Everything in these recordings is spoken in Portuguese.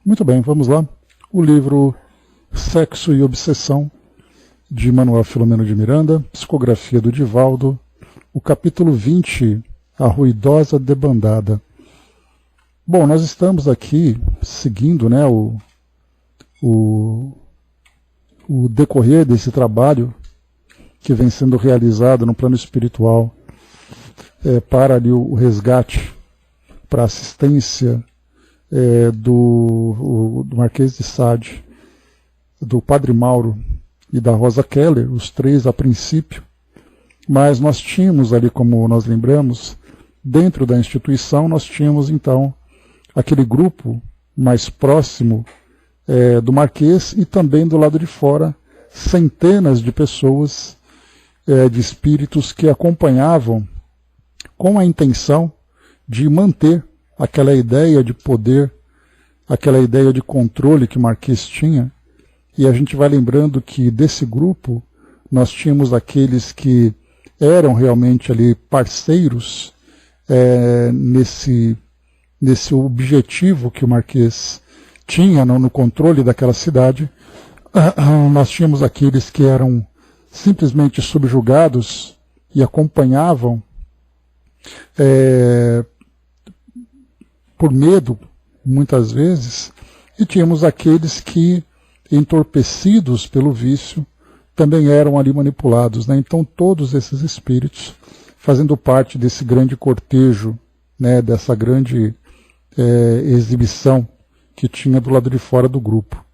Muito bem, vamos lá. O livro Sexo e Obsessão, de Manuel Filomeno de Miranda, psicografia do Divaldo, o capítulo 20, A Ruidosa Debandada. Bom, nós estamos aqui seguindo, né, o decorrer desse trabalho que vem sendo realizado no plano espiritual para ali o resgate, para a assistência do Marquês de Sade, do Padre Mauro e da Rosa Keller, os três a princípio, mas nós tínhamos ali, como nós lembramos, dentro da instituição, nós tínhamos então aquele grupo mais próximo do Marquês e também do lado de fora, centenas de pessoas, de espíritos que acompanhavam com a intenção de manter aquela ideia de poder, aquela ideia de controle que Marquês tinha. E a gente vai lembrando que desse grupo nós tínhamos aqueles que eram realmente ali parceiros nesse objetivo que o Marquês tinha no controle daquela cidade. Nós tínhamos aqueles que eram simplesmente subjugados e acompanhavam por medo, muitas vezes, e tínhamos aqueles que, entorpecidos pelo vício, também eram ali manipulados, né? Então todos esses espíritos fazendo parte desse grande cortejo, né, dessa grande exibição que tinha do lado de fora do grupo.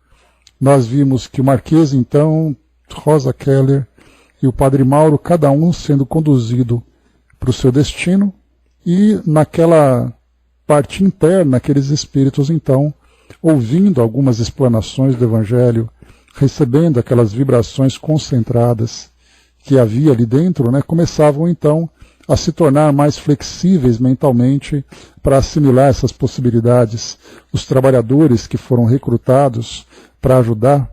Nós vimos que o Marquês, então, Rosa Keller e o Padre Mauro, cada um sendo conduzido para o seu destino, e naquela parte interna, aqueles espíritos, então, ouvindo algumas explanações do Evangelho, recebendo aquelas vibrações concentradas que havia ali dentro, né, começavam então a se tornar mais flexíveis mentalmente para assimilar essas possibilidades. Os trabalhadores que foram recrutados para ajudar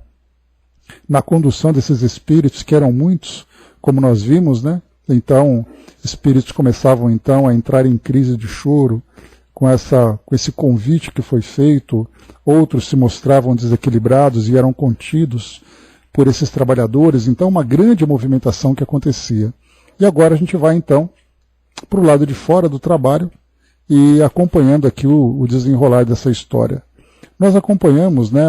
na condução desses espíritos, que eram muitos, como nós vimos, né? Então, espíritos começavam então a entrar em crise de choro com esse convite que foi feito. Outros se mostravam desequilibrados e eram contidos por esses trabalhadores. Então, uma grande movimentação que acontecia. E agora a gente vai então para o lado de fora do trabalho e acompanhando aqui o desenrolar dessa história. Nós acompanhamos, né,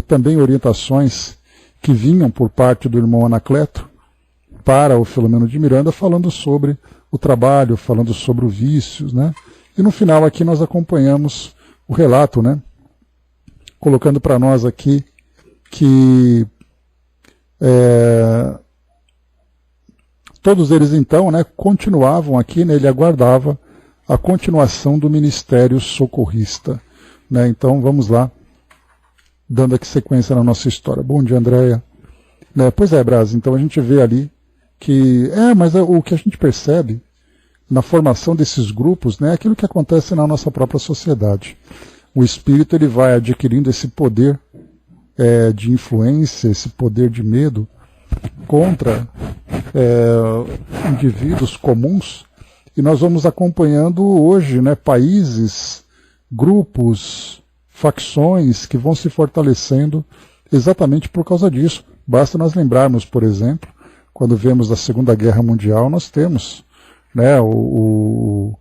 também orientações que vinham por parte do irmão Anacleto para o Filomeno de Miranda, falando sobre o trabalho, falando sobre o vício, né? E no final aqui nós acompanhamos o relato, né, colocando para nós aqui que todos eles então, né, continuavam aqui, né, ele aguardava a continuação do ministério socorrista, né? Então vamos lá, dando aqui sequência na nossa história. Bom dia, Andréia. Pois é, Braz, então a gente vê ali que, mas o que a gente percebe na formação desses grupos, né, é aquilo que acontece na nossa própria sociedade. O espírito ele vai adquirindo esse poder de influência, esse poder de medo contra indivíduos comuns, e nós vamos acompanhando hoje, né, países, grupos, facções que vão se fortalecendo exatamente por causa disso. Basta nós lembrarmos, por exemplo, quando vemos a Segunda Guerra Mundial, nós temos, né, o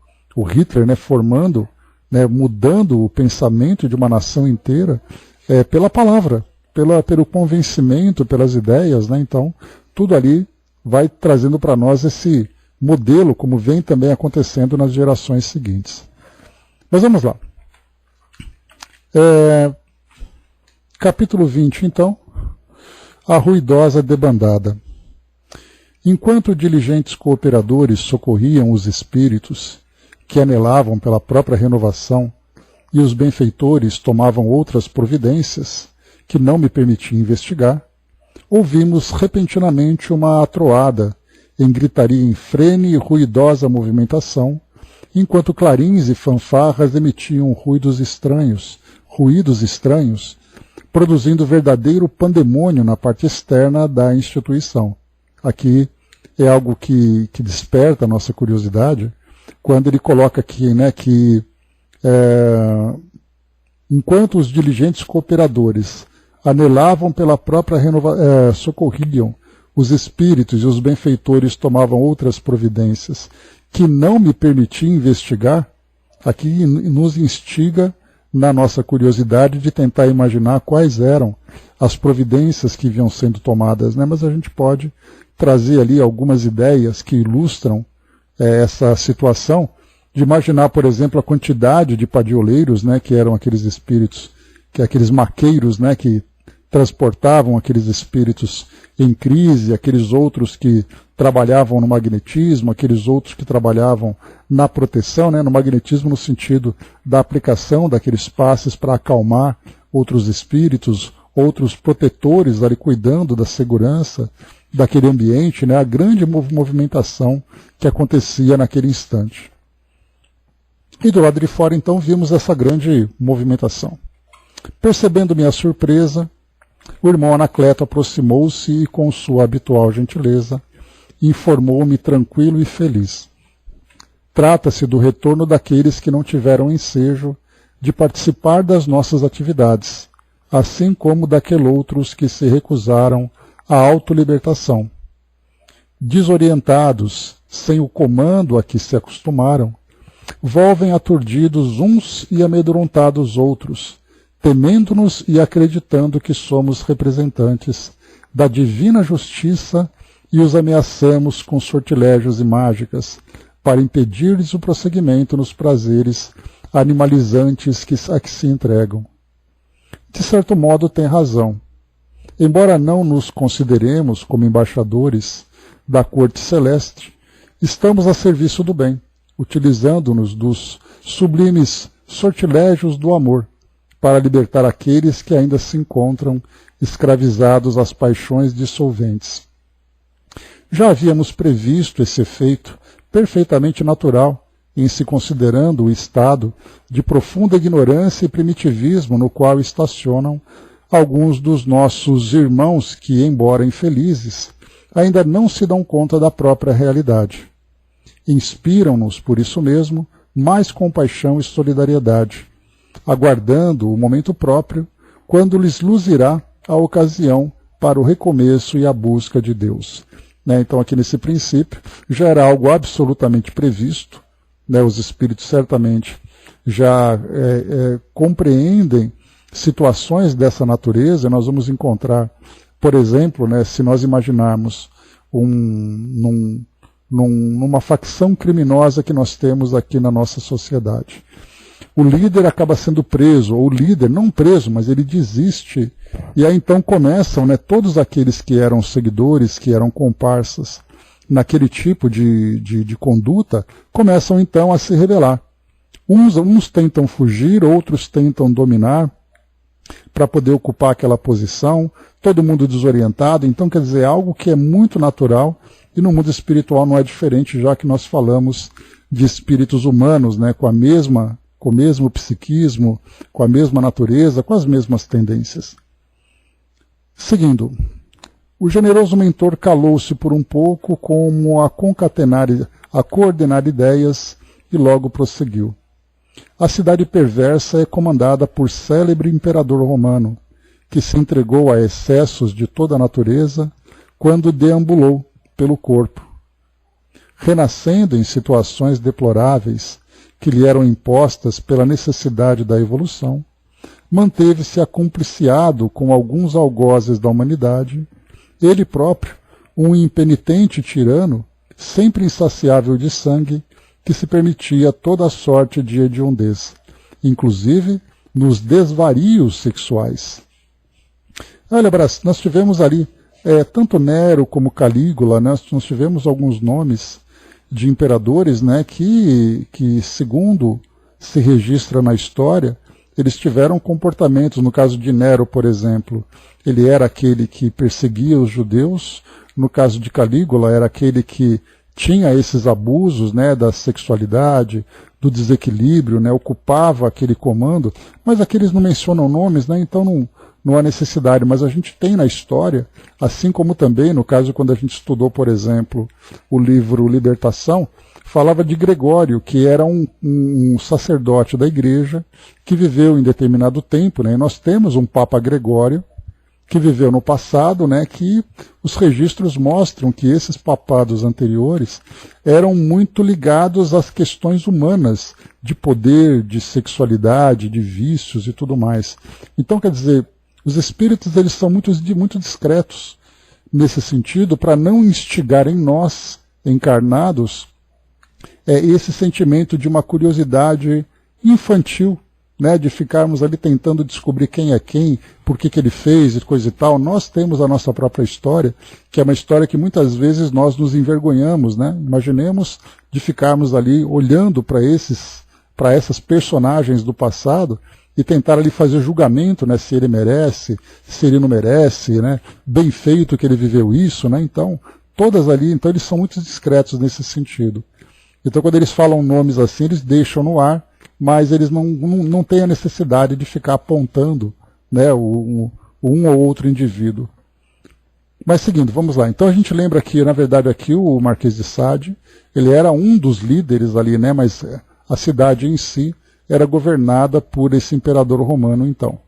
Hitler, né, formando, né, mudando o pensamento de uma nação inteira pela palavra, pelo convencimento, pelas ideias, né? Então, tudo ali vai trazendo para nós esse modelo, como vem também acontecendo nas gerações seguintes. Mas vamos lá. Capítulo 20, então, a ruidosa debandada. Enquanto diligentes cooperadores socorriam os espíritos que anelavam pela própria renovação e os benfeitores tomavam outras providências que não me permitiam investigar, ouvimos repentinamente uma atroada em gritaria infrene e ruidosa movimentação, enquanto clarins e fanfarras emitiam ruídos estranhos, produzindo verdadeiro pandemônio na parte externa da instituição. Aqui é algo que desperta a nossa curiosidade, quando ele coloca aqui, né, que Enquanto os diligentes cooperadores anelavam pela própria socorriam os espíritos e os benfeitores tomavam outras providências que não me permitiam investigar, aqui nos instiga na nossa curiosidade de tentar imaginar quais eram as providências que vinham sendo tomadas, né? Mas a gente pode trazer ali algumas ideias que ilustram essa situação, de imaginar, por exemplo, a quantidade de padioleiros, né, que eram aqueles espíritos, aqueles maqueiros, né, que transportavam aqueles espíritos em crise, aqueles outros que trabalhavam no magnetismo, aqueles outros que trabalhavam na proteção, né, no magnetismo no sentido da aplicação daqueles passes para acalmar outros espíritos, outros protetores ali cuidando da segurança daquele ambiente, né, a grande movimentação que acontecia naquele instante. E do lado de fora, então, vimos essa grande movimentação. Percebendo minha surpresa, o irmão Anacleto aproximou-se e, com sua habitual gentileza, informou-me tranquilo e feliz. Trata-se do retorno daqueles que não tiveram ensejo de participar das nossas atividades, assim como daqueles que se recusaram à autolibertação. Desorientados, sem o comando a que se acostumaram, volvem aturdidos uns e amedrontados outros, temendo-nos e acreditando que somos representantes da divina justiça e os ameaçamos com sortilégios e mágicas para impedir-lhes o prosseguimento nos prazeres animalizantes a que se entregam. De certo modo tem razão. Embora não nos consideremos como embaixadores da corte celeste, estamos a serviço do bem, utilizando-nos dos sublimes sortilégios do amor, para libertar aqueles que ainda se encontram escravizados às paixões dissolventes. Já havíamos previsto esse efeito perfeitamente natural, em se considerando o estado de profunda ignorância e primitivismo no qual estacionam alguns dos nossos irmãos que, embora infelizes, ainda não se dão conta da própria realidade. Inspiram-nos, por isso mesmo, mais compaixão e solidariedade, aguardando o momento próprio, quando lhes luzirá a ocasião para o recomeço e a busca de Deus. Então, aqui nesse princípio, já era algo absolutamente previsto, os espíritos certamente já compreendem situações dessa natureza. Nós vamos encontrar, por exemplo, se nós imaginarmos numa facção criminosa que nós temos aqui na nossa sociedade. O líder acaba sendo preso, ou o líder não preso, mas ele desiste, e aí então começam todos aqueles que eram seguidores, que eram comparsas naquele tipo de conduta, começam então a se rebelar. Uns tentam fugir, outros tentam dominar para poder ocupar aquela posição, todo mundo desorientado. Então, quer dizer, algo que é muito natural, e no mundo espiritual não é diferente, já que nós falamos de espíritos humanos, com o mesmo psiquismo, com a mesma natureza, com as mesmas tendências. Seguindo, o generoso mentor calou-se por um pouco como a coordenar ideias e logo prosseguiu. A cidade perversa é comandada por célebre imperador romano, que se entregou a excessos de toda a natureza quando deambulou pelo corpo. Renascendo em situações deploráveis que lhe eram impostas pela necessidade da evolução, manteve-se acompliciado com alguns algozes da humanidade, ele próprio, um impenitente tirano, sempre insaciável de sangue, que se permitia toda sorte de hediondez, inclusive nos desvarios sexuais. Olha, nós tivemos ali, tanto Nero como Calígula, nós tivemos alguns nomes de imperadores que, segundo se registra na história, eles tiveram comportamentos. No caso de Nero, por exemplo, ele era aquele que perseguia os judeus. No caso de Calígula, era aquele que tinha esses abusos da sexualidade, do desequilíbrio, ocupava aquele comando, mas aqui eles não mencionam nomes, então não há necessidade, mas a gente tem na história, assim como também, no caso, quando a gente estudou, por exemplo, o livro Libertação, falava de Gregório, que era um sacerdote da igreja, que viveu em determinado tempo, né? E nós temos um Papa Gregório, que viveu no passado, né, que os registros mostram que esses papados anteriores eram muito ligados às questões humanas, de poder, de sexualidade, de vícios e tudo mais. Então, quer dizer, os espíritos eles são muito discretos nesse sentido, para não instigar em nós, encarnados, esse sentimento de uma curiosidade infantil, né, de ficarmos ali tentando descobrir quem é quem, por que ele fez e coisa e tal. Nós temos a nossa própria história, que é uma história que muitas vezes nós nos envergonhamos, né? Imaginemos de ficarmos ali olhando para essas personagens do passado e tentar ali fazer julgamento, né, se ele merece, se ele não merece, né, bem feito que ele viveu isso, né? Então, todas ali, então eles são muito discretos nesse sentido. Então, quando eles falam nomes assim, eles deixam no ar, mas eles não têm a necessidade de ficar apontando, né, um ou outro indivíduo. Mas seguindo, vamos lá. Então a gente lembra que, na verdade, aqui o Marquês de Sade, ele era um dos líderes ali, né, mas a cidade em si era governada por esse imperador romano, então.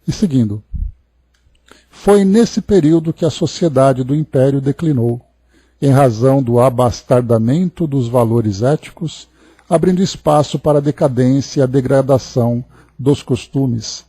E seguindo, foi nesse período que a sociedade do império declinou, em razão do abastardamento dos valores éticos, abrindo espaço para a decadência e a degradação dos costumes.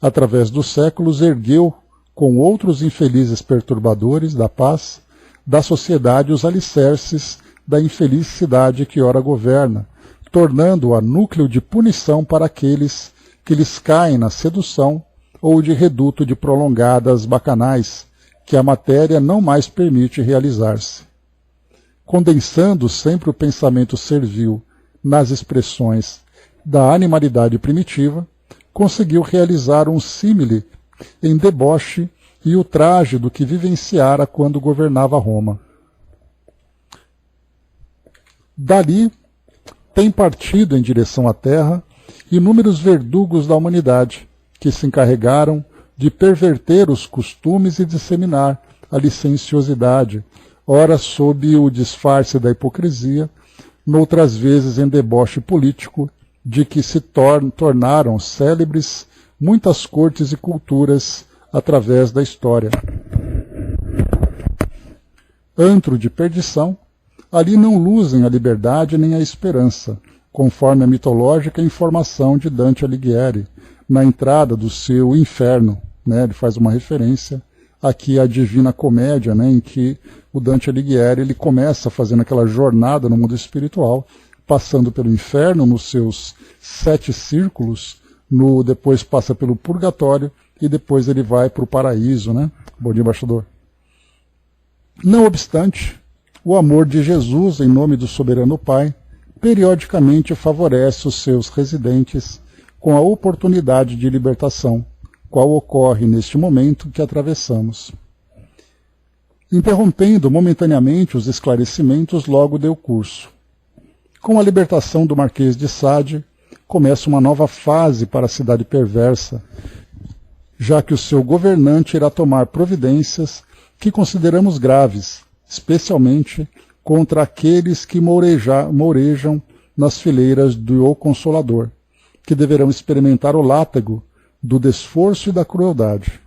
Através dos séculos, ergueu, com outros infelizes perturbadores da paz, da sociedade os alicerces da infelicidade que ora governa, tornando-a núcleo de punição para aqueles que lhes caem na sedução ou de reduto de prolongadas bacanais, que a matéria não mais permite realizar-se. Condensando sempre o pensamento servil nas expressões da animalidade primitiva, conseguiu realizar um símile em deboche e ultraje do que vivenciara quando governava Roma. Dali tem partido em direção à terra inúmeros verdugos da humanidade, que se encarregaram de perverter os costumes e disseminar a licenciosidade, ora sob o disfarce da hipocrisia, noutras vezes em deboche político, de que se tornaram célebres muitas cortes e culturas através da história. Antro de perdição, ali não luzem a liberdade nem a esperança, conforme a mitológica informação de Dante Alighieri, na entrada do seu Inferno, né? Ele faz uma referência aqui à Divina Comédia, né? Em que o Dante Alighieri ele começa fazendo aquela jornada no mundo espiritual, passando pelo inferno nos seus 7 círculos, depois passa pelo purgatório e depois ele vai para o paraíso, né? Bom dia, embaixador. Não obstante, o amor de Jesus em nome do soberano Pai periodicamente favorece os seus residentes com a oportunidade de libertação, qual ocorre neste momento que atravessamos. Interrompendo momentaneamente os esclarecimentos, logo deu curso. Com a libertação do Marquês de Sade, começa uma nova fase para a cidade perversa, já que o seu governante irá tomar providências que consideramos graves, especialmente contra aqueles que mourejam nas fileiras do Consolador, que deverão experimentar o látago do desforço e da crueldade.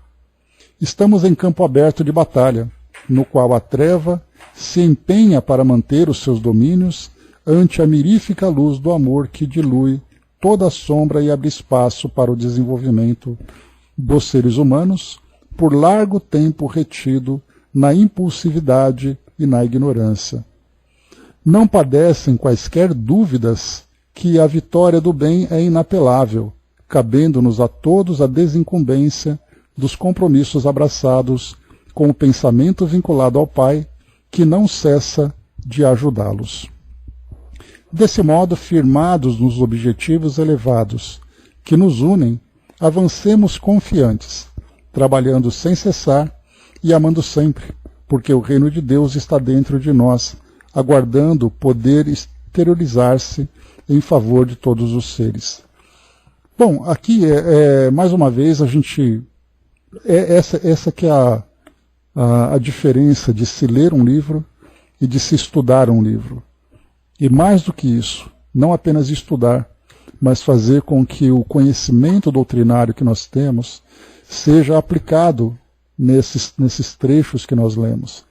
Estamos em campo aberto de batalha, no qual a treva se empenha para manter os seus domínios ante a mirífica luz do amor que dilui toda a sombra e abre espaço para o desenvolvimento dos seres humanos, por largo tempo retido na impulsividade e na ignorância. Não padecem quaisquer dúvidas que a vitória do bem é inapelável, cabendo-nos a todos a desincumbência dos compromissos abraçados com o pensamento vinculado ao Pai, que não cessa de ajudá-los. Desse modo, firmados nos objetivos elevados que nos unem, avancemos confiantes, trabalhando sem cessar e amando sempre, porque o reino de Deus está dentro de nós, aguardando poder exteriorizar-se em favor de todos os seres. Bom, aqui, mais uma vez, a gente... essa que é a diferença de se ler um livro e de se estudar um livro. E mais do que isso, não apenas estudar, mas fazer com que o conhecimento doutrinário que nós temos seja aplicado nesses trechos que nós lemos.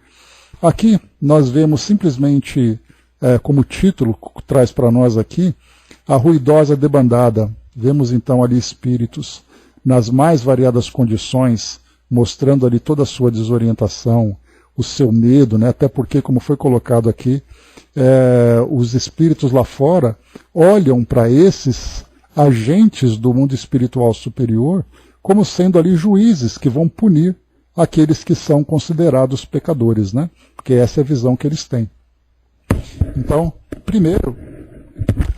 Aqui nós vemos simplesmente, como título traz para nós aqui, a ruidosa debandada. Vemos então ali espíritos nas mais variadas condições, mostrando ali toda a sua desorientação, o seu medo, né? Até porque, como foi colocado aqui, os espíritos lá fora olham para esses agentes do mundo espiritual superior como sendo ali juízes que vão punir aqueles que são considerados pecadores, né? Porque essa é a visão que eles têm. Então, primeiro,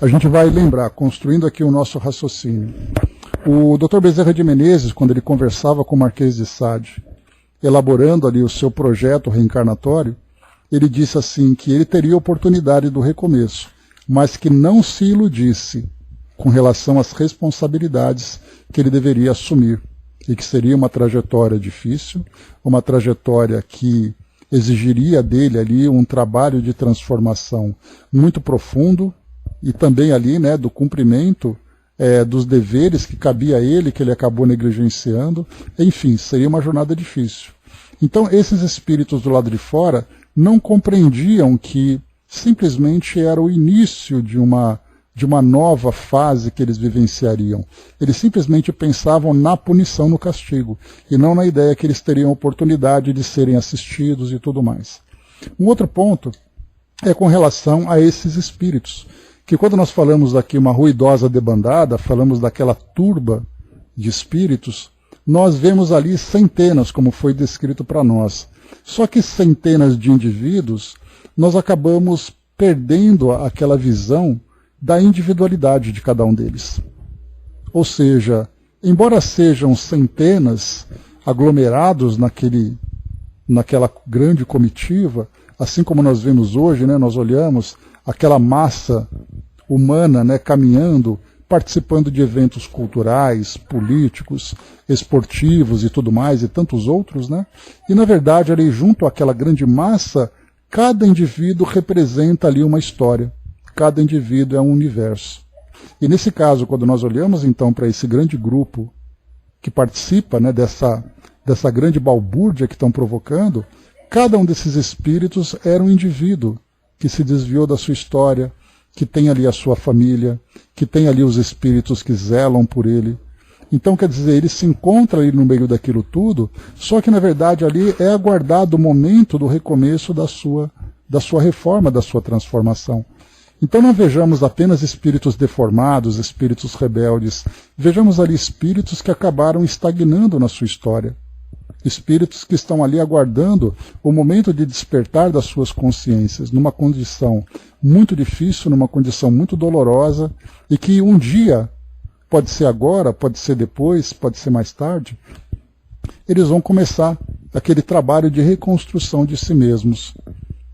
a gente vai lembrar, construindo aqui o nosso raciocínio. O Dr. Bezerra de Menezes, quando ele conversava com o Marquês de Sade, elaborando ali o seu projeto reencarnatório, ele disse assim que ele teria oportunidade do recomeço, mas que não se iludisse com relação às responsabilidades que ele deveria assumir, e que seria uma trajetória difícil, uma trajetória que exigiria dele ali um trabalho de transformação muito profundo, e também ali, né, do cumprimento dos deveres que cabia a ele, que ele acabou negligenciando. Enfim, seria uma jornada difícil. Então, esses espíritos do lado de fora não compreendiam que simplesmente era o início de uma nova fase que eles vivenciariam. Eles simplesmente pensavam na punição, no castigo, e não na ideia que eles teriam oportunidade de serem assistidos e tudo mais. Um outro ponto é com relação a esses espíritos, que quando nós falamos aqui uma ruidosa debandada, falamos daquela turba de espíritos, nós vemos ali centenas, como foi descrito para nós. Só que centenas de indivíduos, nós acabamos perdendo aquela visão da individualidade de cada um deles. Ou seja, embora sejam centenas aglomerados naquela grande comitiva, assim como nós vemos hoje, né, nós olhamos aquela massa humana, né, caminhando, participando de eventos culturais, políticos, esportivos e tudo mais, e tantos outros, né? E na verdade, ali junto àquela grande massa, cada indivíduo representa ali uma história. Cada indivíduo é um universo. E nesse caso, quando nós olhamos então para esse grande grupo que participa, né, dessa grande balbúrdia que estão provocando, cada um desses espíritos era um indivíduo que se desviou da sua história, que tem ali a sua família, que tem ali os espíritos que zelam por ele. Então, quer dizer, ele se encontra ali no meio daquilo tudo, só que na verdade ali é aguardado o momento do recomeço da sua reforma, da sua transformação. Então não vejamos apenas espíritos deformados, espíritos rebeldes, vejamos ali espíritos que acabaram estagnando na sua história. Espíritos que estão ali aguardando o momento de despertar das suas consciências, numa condição muito difícil, numa condição muito dolorosa, e que um dia, pode ser agora, pode ser depois, pode ser mais tarde, eles vão começar aquele trabalho de reconstrução de si mesmos.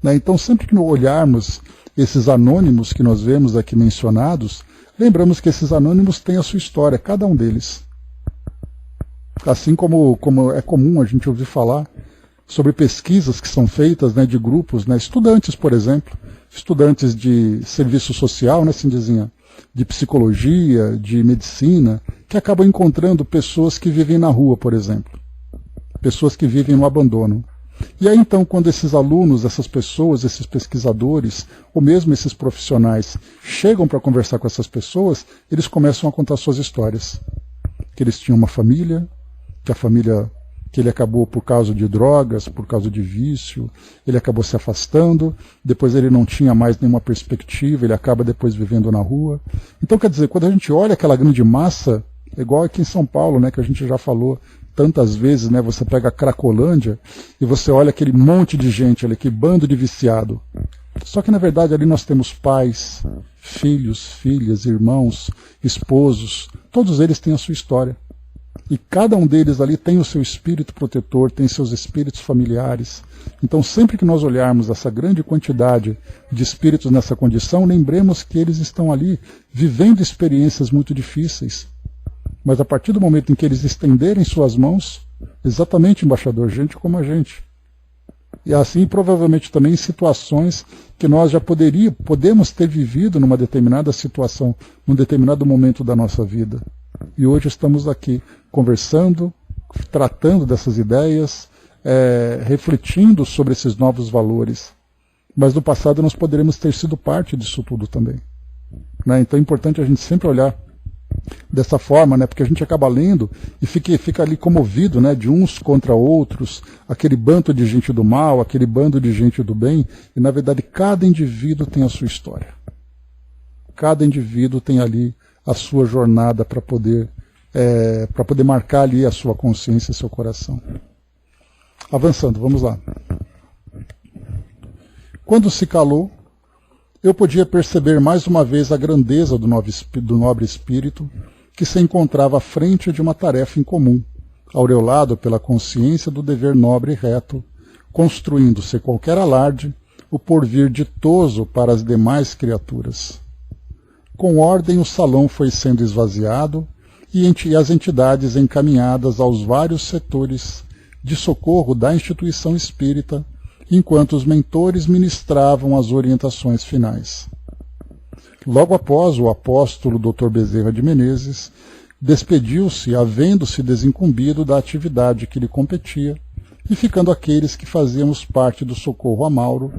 Então sempre que olharmos esses anônimos que nós vemos aqui mencionados, lembramos que esses anônimos têm a sua história, cada um deles. Assim como é comum a gente ouvir falar sobre pesquisas que são feitas, né, de grupos, né, estudantes, por exemplo, estudantes de serviço social, né, assim dizinha, de psicologia, de medicina, que acabam encontrando pessoas que vivem na rua, por exemplo, pessoas que vivem no abandono. E aí então, quando esses alunos, essas pessoas, esses pesquisadores, ou mesmo esses profissionais, chegam para conversar com essas pessoas, eles começam a contar suas histórias. Que eles tinham uma família, que a família, que ele acabou por causa de drogas, por causa de vício, ele acabou se afastando, depois ele não tinha mais nenhuma perspectiva, ele acaba depois vivendo na rua. Então, quer dizer, quando a gente olha aquela grande massa, igual aqui em São Paulo, né, que a gente já falou tantas vezes, né, você pega a Cracolândia e você olha aquele monte de gente ali, aquele bando de viciado. Só que na verdade ali nós temos pais, filhos, filhas, irmãos, esposos, todos eles têm a sua história. E cada um deles ali tem o seu espírito protetor, tem seus espíritos familiares. Então sempre que nós olharmos essa grande quantidade de espíritos nessa condição, lembremos que eles estão ali vivendo experiências muito difíceis. Mas a partir do momento em que eles estenderem suas mãos, exatamente, embaixador, gente como a gente. E assim, provavelmente também em situações que nós já podemos ter vivido numa determinada situação, num determinado momento da nossa vida. E hoje estamos aqui conversando, tratando dessas ideias, refletindo sobre esses novos valores. Mas no passado nós poderemos ter sido parte disso tudo também. Né? Então é importante a gente sempre olhar dessa forma, né? Porque a gente acaba lendo e fica ali comovido, né? De uns contra outros, aquele bando de gente do mal, aquele bando de gente do bem, e na verdade cada indivíduo tem a sua história. Cada indivíduo tem ali a sua jornada para poder marcar ali a sua consciência e seu coração. Avançando, vamos lá. Quando se calou, eu podia perceber mais uma vez a grandeza do nobre espírito que se encontrava à frente de uma tarefa incomum, aureolado pela consciência do dever nobre e reto, construindo, sem qualquer alarde, o porvir ditoso para as demais criaturas. Com ordem o salão foi sendo esvaziado e as entidades encaminhadas aos vários setores de socorro da instituição espírita, enquanto os mentores ministravam as orientações finais. Logo após, o apóstolo Dr. Bezerra de Menezes despediu-se, havendo-se desincumbido da atividade que lhe competia, e ficando aqueles que fazíamos parte do socorro a Mauro,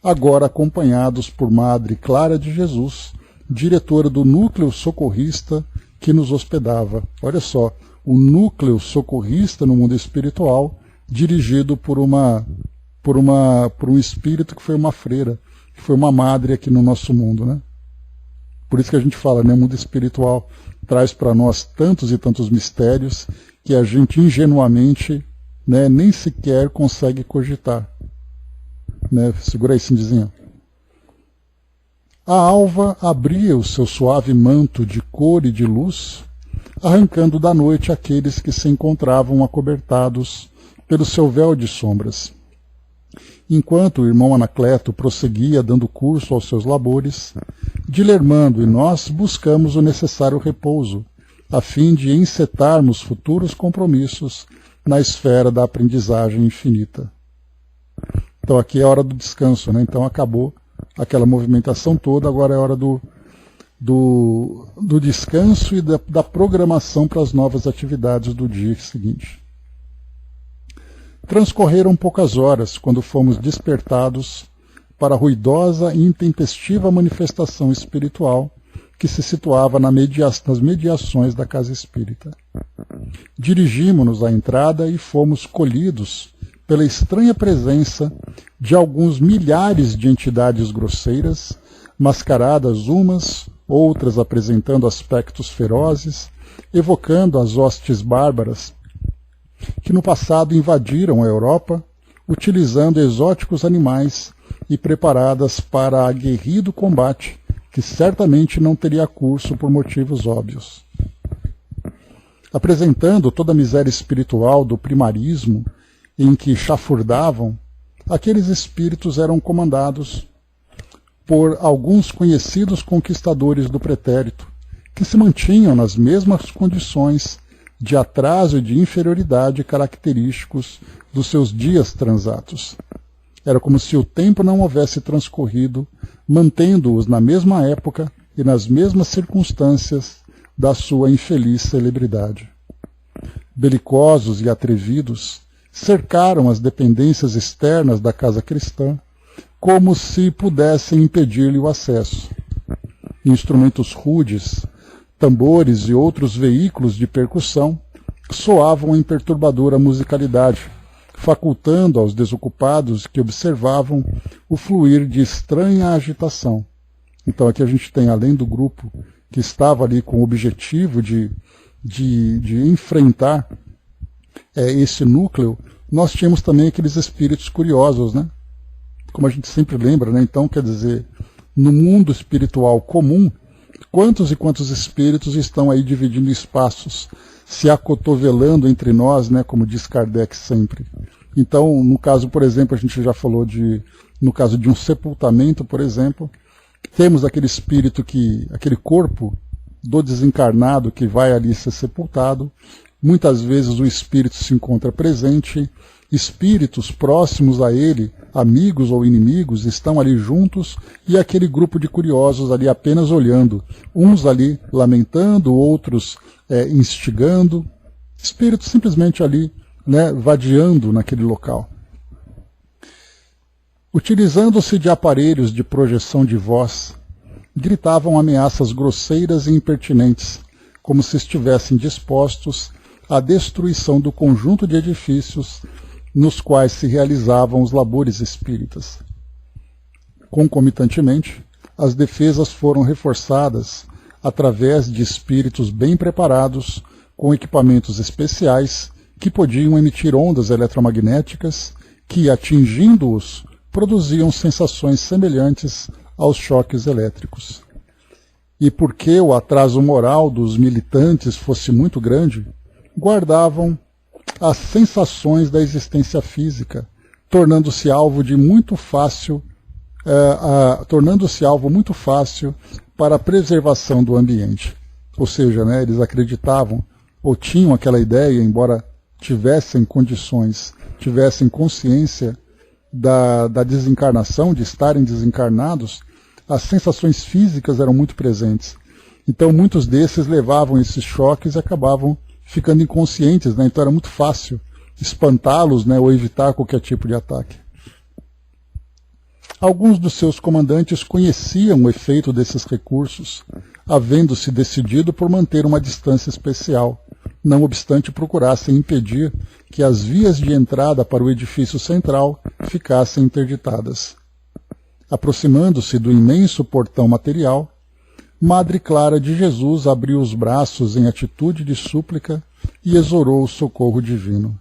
agora acompanhados por Madre Clara de Jesus, diretora do núcleo socorrista que nos hospedava. Olha só, o núcleo socorrista no mundo espiritual, dirigido por um espírito que foi uma freira, que foi uma madre aqui no nosso mundo, né? Por isso que a gente fala, né? O mundo espiritual traz para nós tantos e tantos mistérios que a gente ingenuamente, né, nem sequer consegue cogitar. Né? Segura aí, Cindizinha. A alva abria o seu suave manto de cor e de luz, arrancando da noite aqueles que se encontravam acobertados pelo seu véu de sombras. Enquanto o irmão Anacleto prosseguia dando curso aos seus labores, Dilermando e nós buscamos o necessário repouso, a fim de encetarmos futuros compromissos na esfera da aprendizagem infinita. Então aqui é a hora do descanso, né? Então acabou aquela movimentação toda, agora é a hora do descanso e da programação para as novas atividades do dia seguinte. Transcorreram poucas horas quando fomos despertados para a ruidosa e intempestiva manifestação espiritual que se situava nas mediações da casa espírita. Dirigimo-nos à entrada e fomos colhidos pela estranha presença de alguns milhares de entidades grosseiras, mascaradas umas, outras apresentando aspectos ferozes, evocando as hostes bárbaras que no passado invadiram a Europa, utilizando exóticos animais e preparadas para aguerrido combate, que certamente não teria curso por motivos óbvios. Apresentando toda a miséria espiritual do primarismo em que chafurdavam, aqueles espíritos eram comandados por alguns conhecidos conquistadores do pretérito, que se mantinham nas mesmas condições de atraso e de inferioridade característicos dos seus dias transatos. Era como se o tempo não houvesse transcorrido, mantendo-os na mesma época e nas mesmas circunstâncias da sua infeliz celebridade. Belicosos e atrevidos, cercaram as dependências externas da casa cristã, como se pudessem impedir-lhe o acesso. Instrumentos rudes, tambores e outros veículos de percussão soavam em perturbadora musicalidade, facultando aos desocupados que observavam o fluir de estranha agitação. Então aqui a gente tem, além do grupo que estava ali com o objetivo de enfrentar esse núcleo, nós tínhamos também aqueles espíritos curiosos, né? Como a gente sempre lembra, né? Então, quer dizer, no mundo espiritual comum, quantos e quantos espíritos estão aí dividindo espaços, se acotovelando entre nós, né? Como diz Kardec sempre. Então, no caso, por exemplo, a gente já falou no caso de um sepultamento, por exemplo, temos aquele espírito aquele corpo do desencarnado que vai ali ser sepultado. Muitas vezes o espírito se encontra presente, espíritos próximos a ele, amigos ou inimigos, estão ali juntos, e aquele grupo de curiosos ali apenas olhando, uns ali lamentando, outros instigando, espíritos simplesmente ali, né, vadiando naquele local. Utilizando-se de aparelhos de projeção de voz, gritavam ameaças grosseiras e impertinentes, como se estivessem dispostos à destruição do conjunto de edifícios nos quais se realizavam os labores espíritas. Concomitantemente, as defesas foram reforçadas através de espíritos bem preparados, com equipamentos especiais que podiam emitir ondas eletromagnéticas que, atingindo-os, produziam sensações semelhantes aos choques elétricos. E porque o atraso moral dos militantes fosse muito grande, guardavam as sensações da existência física, tornando-se alvo muito fácil para a preservação do ambiente. Ou seja, né, eles acreditavam ou tinham aquela ideia, embora tivessem condições, tivessem consciência da desencarnação, de estarem desencarnados, as sensações físicas eram muito presentes. Então muitos desses levavam esses choques e acabavam ficando inconscientes, né? Então era muito fácil espantá-los, né, ou evitar qualquer tipo de ataque. Alguns dos seus comandantes conheciam o efeito desses recursos, havendo-se decidido por manter uma distância especial, não obstante procurassem impedir que as vias de entrada para o edifício central ficassem interditadas. Aproximando-se do imenso portão material, Madre Clara de Jesus abriu os braços em atitude de súplica e exorou o socorro divino.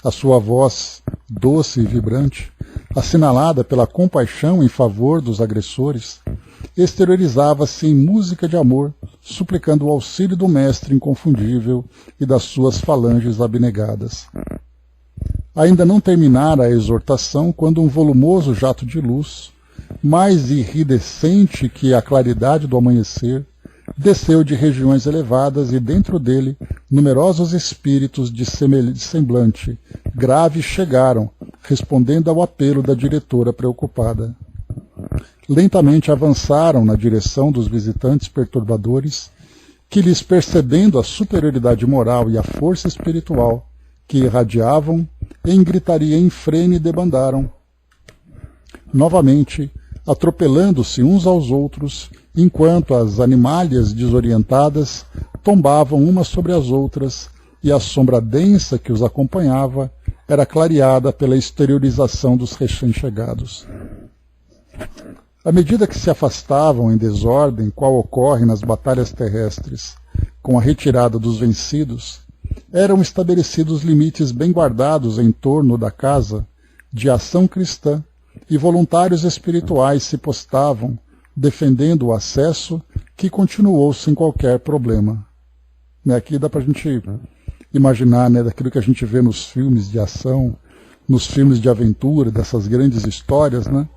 A sua voz, doce e vibrante, assinalada pela compaixão em favor dos agressores, exteriorizava-se em música de amor, suplicando o auxílio do Mestre inconfundível e das suas falanges abnegadas. Ainda não terminara a exortação quando um volumoso jato de luz, mais iridescente que a claridade do amanhecer, desceu de regiões elevadas e dentro dele numerosos espíritos de semblante grave chegaram, respondendo ao apelo da diretora preocupada. Lentamente avançaram na direção dos visitantes perturbadores, que lhes percebendo a superioridade moral e a força espiritual que irradiavam, em gritaria infrene debandaram. Novamente, atropelando-se uns aos outros, enquanto as animalhas desorientadas tombavam umas sobre as outras, e a sombra densa que os acompanhava era clareada pela exteriorização dos recém-chegados. À medida que se afastavam em desordem, qual ocorre nas batalhas terrestres, com a retirada dos vencidos, eram estabelecidos limites bem guardados em torno da casa de ação cristã, e voluntários espirituais se postavam, defendendo o acesso, que continuou sem qualquer problema. Aqui dá para a gente imaginar, né, daquilo que a gente vê nos filmes de ação, nos filmes de aventura, dessas grandes histórias, né,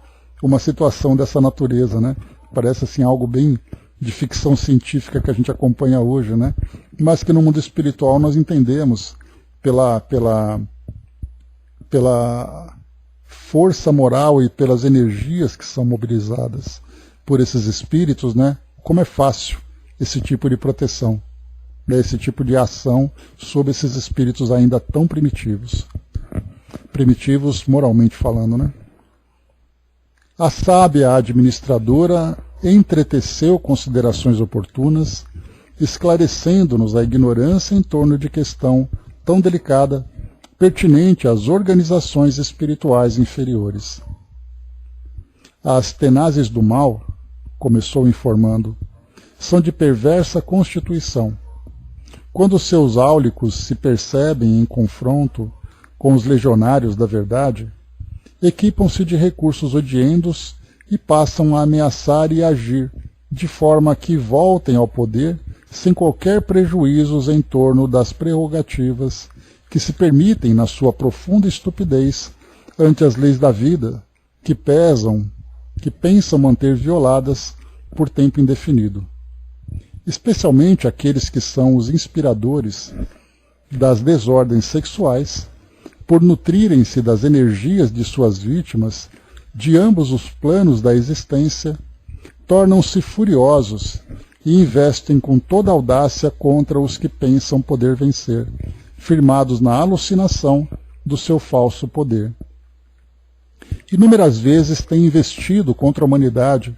uma situação dessa natureza, né? Parece assim algo bem de ficção científica que a gente acompanha hoje, né? Mas que no mundo espiritual nós entendemos pela força moral e pelas energias que são mobilizadas por esses espíritos, né? Como é fácil esse tipo de proteção, né? Esse tipo de ação sobre esses espíritos ainda tão primitivos. Primitivos moralmente falando, né? A sábia administradora entreteceu considerações oportunas, esclarecendo-nos a ignorância em torno de questão tão delicada, pertinente às organizações espirituais inferiores. As tenazes do mal, começou informando, são de perversa constituição. Quando seus áulicos se percebem em confronto com os legionários da verdade, equipam-se de recursos odiendos e passam a ameaçar e agir, de forma que voltem ao poder sem qualquer prejuízos em torno das prerrogativas que se permitem na sua profunda estupidez ante as leis da vida, que pensam manter violadas por tempo indefinido. especialmente aqueles que são os inspiradores das desordens sexuais, por nutrirem-se das energias de suas vítimas de ambos os planos da existência, tornam-se furiosos e investem com toda audácia contra os que pensam poder vencer, firmados na alucinação do seu falso poder. Inúmeras vezes têm investido contra a humanidade,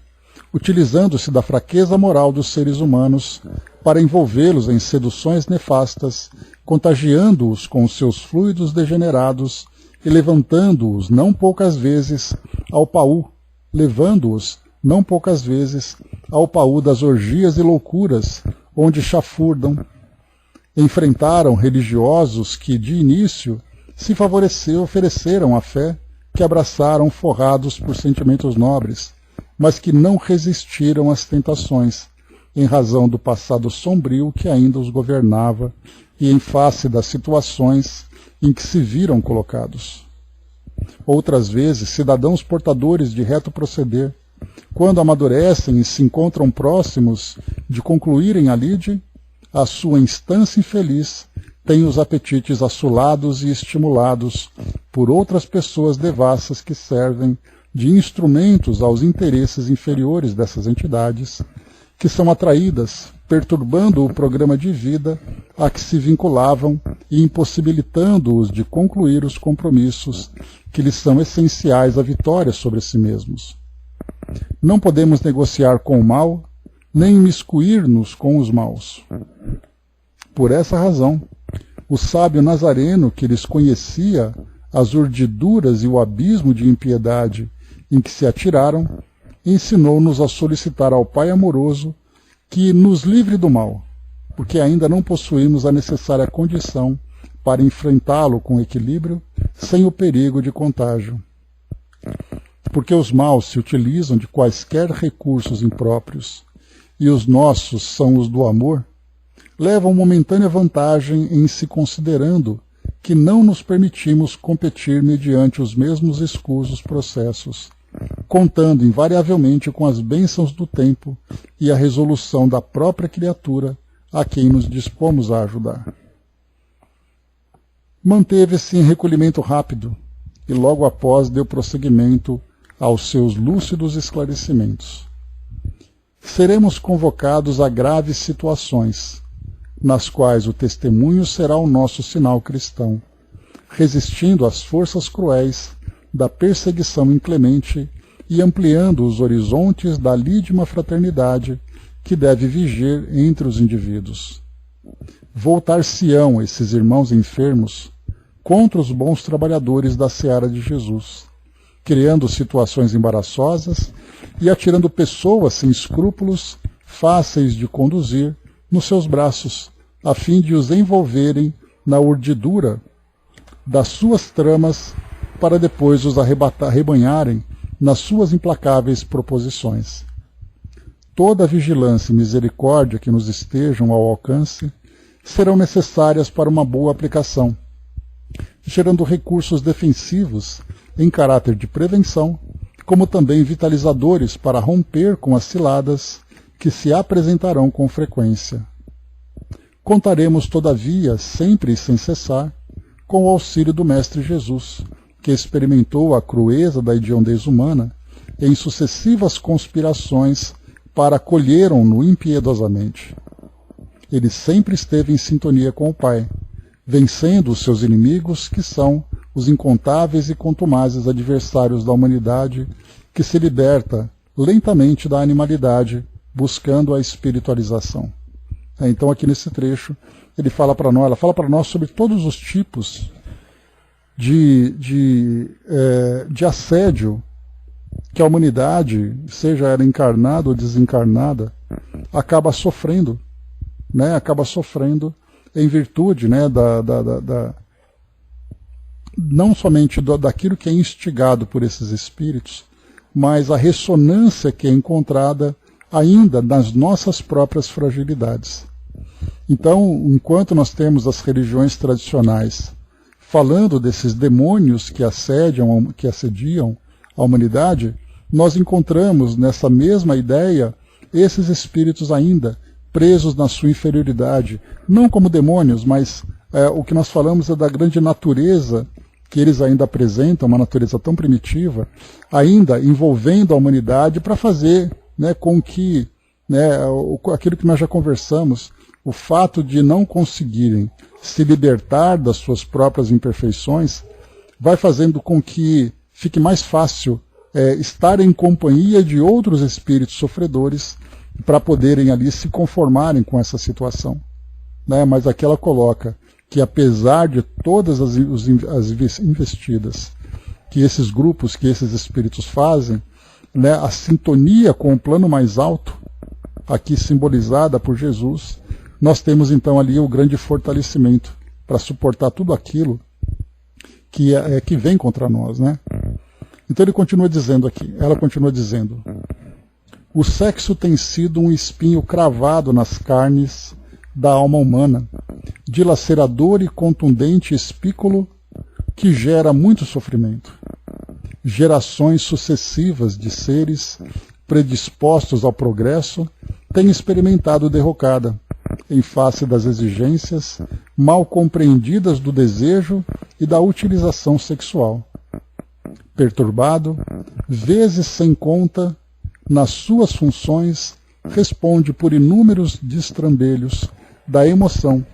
utilizando-se da fraqueza moral dos seres humanos para envolvê-los em seduções nefastas, contagiando-os com os seus fluidos degenerados e levantando-os não poucas vezes ao paú, levando-os não poucas vezes ao paú das orgias e loucuras, onde chafurdam. Enfrentaram religiosos que, de início, se ofereceram à fé, que abraçaram forrados por sentimentos nobres, mas que não resistiram às tentações, em razão do passado sombrio que ainda os governava e em face das situações em que se viram colocados. Outras vezes, cidadãos portadores de reto proceder, quando amadurecem e se encontram próximos de concluírem a lide, a sua instância infeliz tem os apetites assolados e estimulados por outras pessoas devassas que servem de instrumentos aos interesses inferiores dessas entidades, que são atraídas, perturbando o programa de vida a que se vinculavam e impossibilitando-os de concluir os compromissos que lhes são essenciais à vitória sobre si mesmos. Não podemos negociar com o mal, nem imiscuir-nos com os maus. Por essa razão, o sábio Nazareno, que lhes conhecia as urdiduras e o abismo de impiedade em que se atiraram, ensinou-nos a solicitar ao Pai amoroso que nos livre do mal, porque ainda não possuímos a necessária condição para enfrentá-lo com equilíbrio, sem o perigo de contágio. Porque os maus se utilizam de quaisquer recursos impróprios, e os nossos são os do amor, levam momentânea vantagem em se considerando que não nos permitimos competir mediante os mesmos escusos processos, contando invariavelmente com as bênçãos do tempo e a resolução da própria criatura a quem nos dispomos a ajudar. Manteve-se em recolhimento rápido e logo após deu prosseguimento aos seus lúcidos esclarecimentos. Seremos convocados a graves situações, nas quais o testemunho será o nosso sinal cristão, resistindo às forças cruéis da perseguição inclemente e ampliando os horizontes da lídima fraternidade que deve vigir entre os indivíduos. Voltar-se-ão esses irmãos enfermos contra os bons trabalhadores da seara de Jesus, criando situações embaraçosas e atirando pessoas sem escrúpulos, fáceis de conduzir, nos seus braços, a fim de os envolverem na urdidura das suas tramas, para depois os arrebanharem nas suas implacáveis proposições. Toda a vigilância e misericórdia que nos estejam ao alcance serão necessárias para uma boa aplicação, gerando recursos defensivos em caráter de prevenção, como também vitalizadores para romper com as ciladas que se apresentarão com frequência. Contaremos, todavia, sempre e sem cessar, com o auxílio do Mestre Jesus, que experimentou a crueza da hediondez humana em sucessivas conspirações para acolheram-no impiedosamente. Ele sempre esteve em sintonia com o Pai, vencendo os seus inimigos, que são os incontáveis e contumazes adversários da humanidade, que se liberta lentamente da animalidade, buscando a espiritualização. Então, aqui nesse trecho, ela fala para nós sobre todos os tipos de assédio que a humanidade, seja ela encarnada ou desencarnada, acaba sofrendo, né? Acaba sofrendo em virtude, né, não somente daquilo que é instigado por esses espíritos, mas a ressonância que é encontrada ainda nas nossas próprias fragilidades. Então, enquanto nós temos as religiões tradicionais falando desses demônios que assediam a humanidade, nós encontramos nessa mesma ideia esses espíritos ainda presos na sua inferioridade, não como demônios, mas o que nós falamos é da grande natureza que eles ainda apresentam, uma natureza tão primitiva, ainda envolvendo a humanidade para fazer, né, com que, né, aquilo que nós já conversamos, o fato de não conseguirem se libertar das suas próprias imperfeições, vai fazendo com que fique mais fácil estar em companhia de outros espíritos sofredores para poderem ali se conformarem com essa situação. Né? Mas aqui ela coloca que apesar de todas as investidas que esses grupos, que esses espíritos fazem, né, a sintonia com o plano mais alto, aqui simbolizada por Jesus, nós temos então ali o grande fortalecimento para suportar tudo aquilo que vem contra nós, né? Então ele continua dizendo aqui, ela continua dizendo: o sexo tem sido um espinho cravado nas carnes da alma humana, dilacerador e contundente espículo que gera muito sofrimento. Gerações sucessivas de seres predispostos ao progresso têm experimentado derrocada, em face das exigências mal compreendidas do desejo e da utilização sexual. Perturbado, vezes sem conta, nas suas funções, responde por inúmeros destrambelhos da emoção,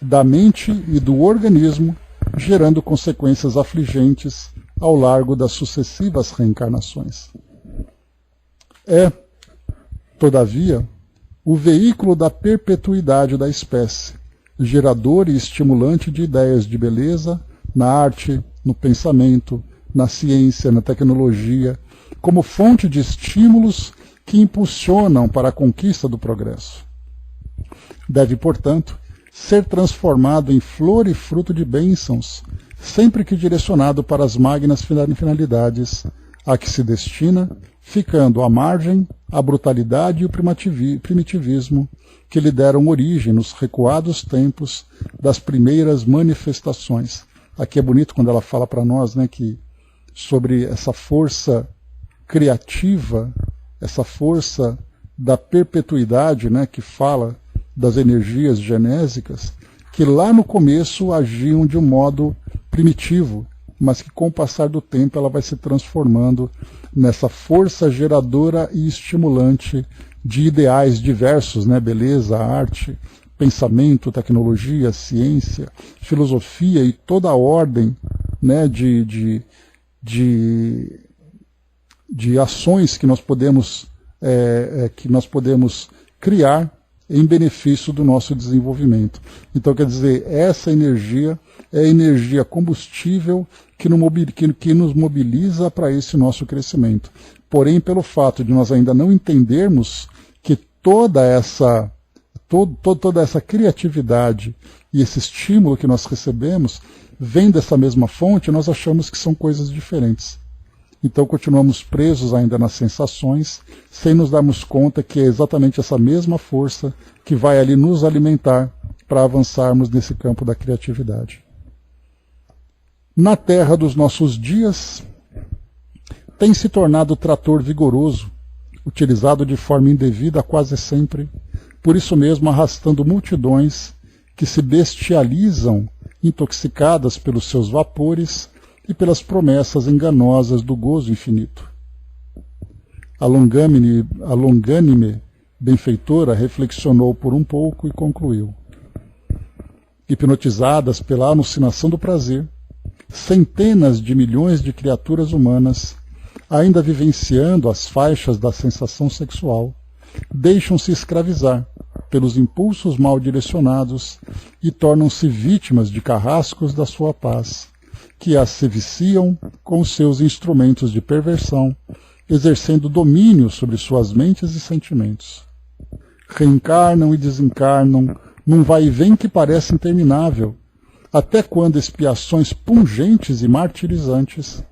da mente e do organismo, gerando consequências afligentes ao largo das sucessivas reencarnações. É, todavia, o veículo da perpetuidade da espécie, gerador e estimulante de ideias de beleza na arte, no pensamento, na ciência, na tecnologia, como fonte de estímulos que impulsionam para a conquista do progresso. Deve, portanto, ser transformado em flor e fruto de bênçãos, sempre que direcionado para as magnas finalidades a que se destina, ficando à margem a brutalidade e o primitivismo que lhe deram origem nos recuados tempos das primeiras manifestações. Aqui é bonito quando ela fala para nós, né, que sobre essa força criativa, essa força da perpetuidade, né, que fala das energias genésicas, que lá no começo agiam de um modo primitivo, mas que com o passar do tempo ela vai se transformando nessa força geradora e estimulante de ideais diversos, né? Beleza, arte, pensamento, tecnologia, ciência, filosofia e toda a ordem, né, de ações que nós podemos criar em benefício do nosso desenvolvimento. Então, quer dizer, essa energia é a energia combustível que nos mobiliza para esse nosso crescimento. Porém, pelo fato de nós ainda não entendermos que toda essa criatividade e esse estímulo que nós recebemos vem dessa mesma fonte, nós achamos que são coisas diferentes. Então continuamos presos ainda nas sensações, sem nos darmos conta que é exatamente essa mesma força que vai ali nos alimentar para avançarmos nesse campo da criatividade. Na terra dos nossos dias, tem se tornado trator vigoroso, utilizado de forma indevida quase sempre, por isso mesmo arrastando multidões que se bestializam, intoxicadas pelos seus vapores e pelas promessas enganosas do gozo infinito. A longânime benfeitora reflexionou por um pouco e concluiu. Hipnotizadas pela alucinação do prazer, centenas de milhões de criaturas humanas, ainda vivenciando as faixas da sensação sexual, deixam-se escravizar pelos impulsos mal direcionados e tornam-se vítimas de carrascos da sua paz, que as se viciam com seus instrumentos de perversão, exercendo domínio sobre suas mentes e sentimentos. Reencarnam e desencarnam num vai-vem que parece interminável, até quando expiações pungentes e martirizantes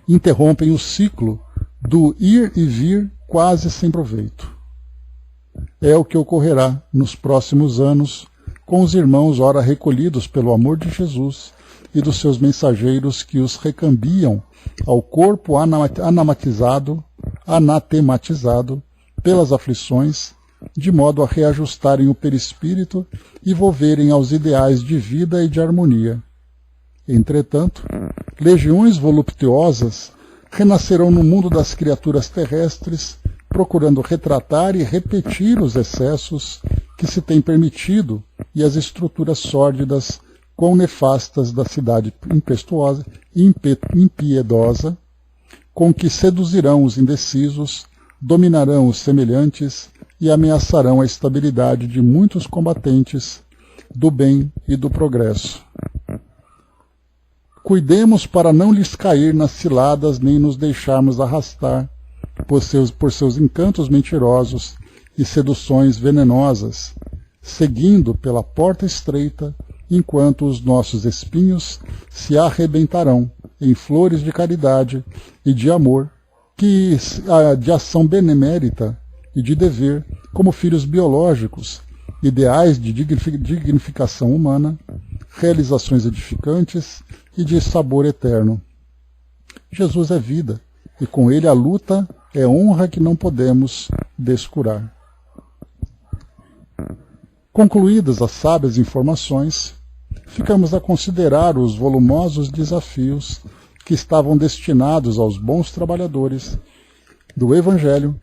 interrompem o ciclo do ir e vir quase sem proveito. É o que ocorrerá nos próximos anos com os irmãos ora recolhidos pelo amor de Jesus e dos seus mensageiros que os recambiam ao corpo anatematizado pelas aflições de modo a reajustarem o perispírito e volverem aos ideais de vida e de harmonia. Entretanto, legiões voluptuosas renascerão no mundo das criaturas terrestres, procurando retratar e repetir os excessos que se tem permitido e as estruturas sórdidas quão nefastas da cidade impetuosa e impiedosa, com que seduzirão os indecisos, dominarão os semelhantes e ameaçarão a estabilidade de muitos combatentes do bem e do progresso. Cuidemos para não lhes cair nas ciladas nem nos deixarmos arrastar por seus encantos mentirosos e seduções venenosas, seguindo pela porta estreita, enquanto os nossos espinhos se arrebentarão em flores de caridade e de amor, de ação benemérita e de dever, como filhos biológicos, ideais de dignificação humana, realizações edificantes e de sabor eterno. Jesus é vida, e com ele a luta é honra que não podemos descurar. Concluídas as sábias informações, ficamos a considerar os volumosos desafios que estavam destinados aos bons trabalhadores do Evangelho,